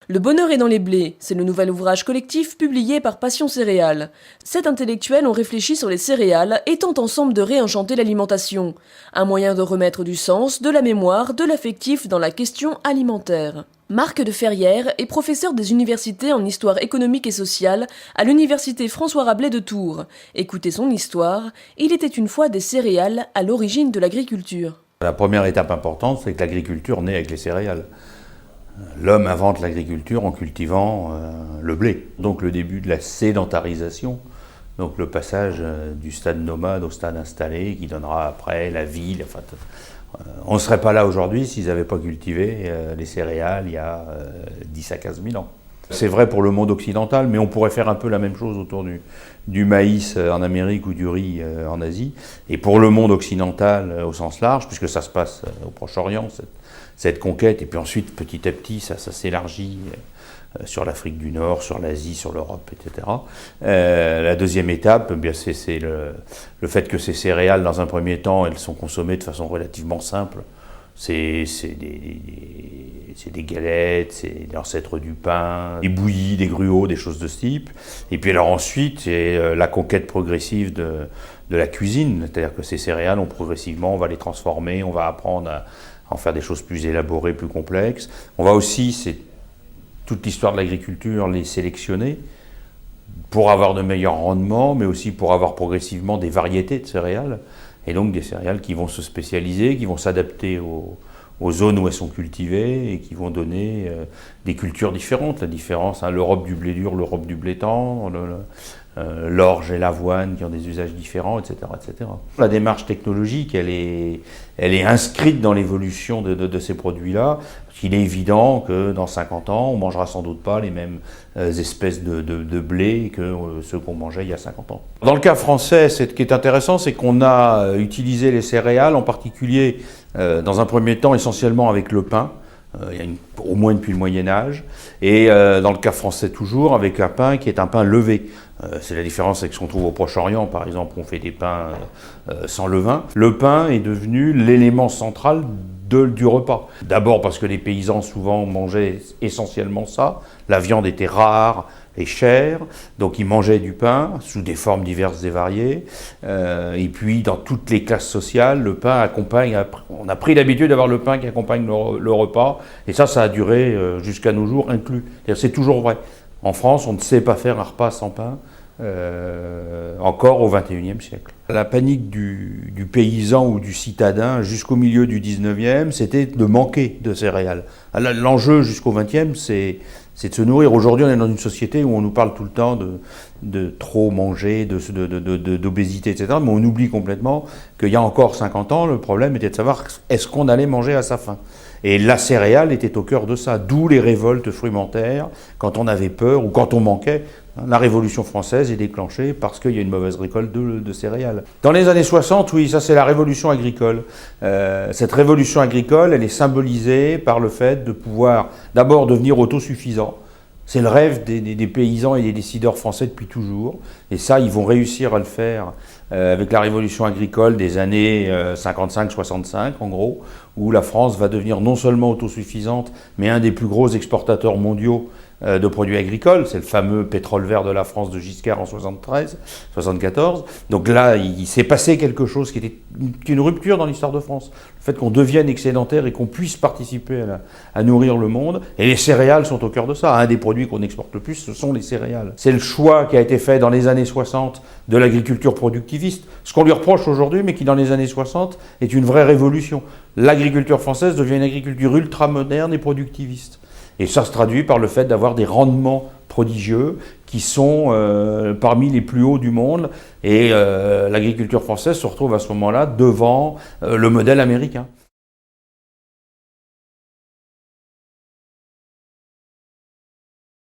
Le bonheur est dans les blés, c'est le nouvel ouvrage collectif publié par Passion Céréales. 7 intellectuels ont réfléchi sur les céréales et tentent ensemble de réenchanter l'alimentation. Un moyen de remettre du sens, de la mémoire, de l'affectif dans la question alimentaire. Marc de Ferrières est professeur des universités en histoire économique et sociale à l'université François Rabelais de Tours. Écoutez son histoire, il était une fois des céréales à l'origine de l'agriculture. La première étape importante, c'est que l'agriculture naît avec les céréales. L'homme invente l'agriculture en cultivant le blé. Donc le début de la sédentarisation, donc le passage du stade nomade au stade installé qui donnera après la ville. Enfin, on ne serait pas là aujourd'hui s'ils n'avaient pas cultivé les céréales il y a 10 à 15 000 ans. C'est vrai pour le monde occidental, mais on pourrait faire un peu la même chose autour du maïs en Amérique ou du riz en Asie. Et pour le monde occidental au sens large, puisque ça se passe au Proche-Orient, cette conquête, et puis ensuite petit à petit ça s'élargit sur l'Afrique du Nord, sur l'Asie, sur l'Europe, etc. La deuxième étape, eh bien, c'est le fait que ces céréales, dans un premier temps, elles sont consommées de façon relativement simple. C'est des galettes, c'est l'ancêtre du pain, des bouillies, des gruaux, des choses de ce type. Et puis alors ensuite, c'est la conquête progressive de la cuisine, c'est-à-dire que ces céréales, on va les transformer, on va apprendre à en faire des choses plus élaborées, plus complexes. On va aussi, c'est toute l'histoire de l'agriculture, les sélectionner pour avoir de meilleurs rendements, mais aussi pour avoir progressivement des variétés de céréales, et donc des céréales qui vont se spécialiser, qui vont s'adapter aux zones où elles sont cultivées et qui vont donner des cultures différentes. La différence, l'Europe du blé dur, l'Europe du blé tendre, l'orge et l'avoine qui ont des usages différents, etc., etc. La démarche technologique, elle est inscrite dans l'évolution de ces produits-là. Il est évident que dans 50 ans, on mangera sans doute pas les mêmes espèces de blé que ceux qu'on mangeait il y a 50 ans. Dans le cas français, ce qui est intéressant, c'est qu'on a utilisé les céréales, en particulier dans un premier temps essentiellement avec le pain, au moins depuis le Moyen-Âge, et dans le cas français toujours, avec un pain qui est un pain levé. C'est la différence avec ce qu'on trouve au Proche-Orient, par exemple, on fait des pains sans levain. Le pain est devenu l'élément central du repas. D'abord parce que les paysans souvent mangeaient essentiellement ça, la viande était rare et chère, donc ils mangeaient du pain sous des formes diverses et variées, et puis dans toutes les classes sociales, le pain accompagne, on a pris l'habitude d'avoir le pain qui accompagne le repas, et ça a duré jusqu'à nos jours inclus. C'est toujours vrai. En France, on ne sait pas faire un repas sans pain, encore au XXIe siècle. La panique du paysan ou du citadin jusqu'au milieu du XIXe, c'était de manquer de céréales. L'enjeu jusqu'au XXe, c'est de se nourrir. Aujourd'hui, on est dans une société où on nous parle tout le temps de trop manger, d'obésité, etc. Mais on oublie complètement qu'il y a encore 50 ans, le problème était de savoir est-ce qu'on allait manger à sa faim. Et la céréale était au cœur de ça, d'où les révoltes frumentaires, quand on avait peur ou quand on manquait. La Révolution française est déclenchée parce qu'il y a une mauvaise récolte de céréales. Dans les années 60, oui, ça c'est la révolution agricole. Cette révolution agricole, elle est symbolisée par le fait de pouvoir d'abord devenir autosuffisant. C'est le rêve des paysans et des décideurs français depuis toujours. Et ça, ils vont réussir à le faire avec la révolution agricole des années 55-65, en gros, où la France va devenir non seulement autosuffisante, mais un des plus gros exportateurs mondiaux de produits agricoles. C'est le fameux pétrole vert de la France de Giscard en 73-74. Donc là, il s'est passé quelque chose qui était une rupture dans l'histoire de France. Le fait qu'on devienne excédentaire et qu'on puisse participer à nourrir le monde. Et les céréales sont au cœur de ça. Un des produits qu'on exporte le plus, ce sont les céréales. C'est le choix qui a été fait dans les années 60 de l'agriculture productiviste. Ce qu'on lui reproche aujourd'hui, mais qui dans les années 60 est une vraie révolution. L'agriculture française devient une agriculture ultra-moderne et productiviste. Et ça se traduit par le fait d'avoir des rendements prodigieux qui sont parmi les plus hauts du monde. Et l'agriculture française se retrouve à ce moment-là devant le modèle américain.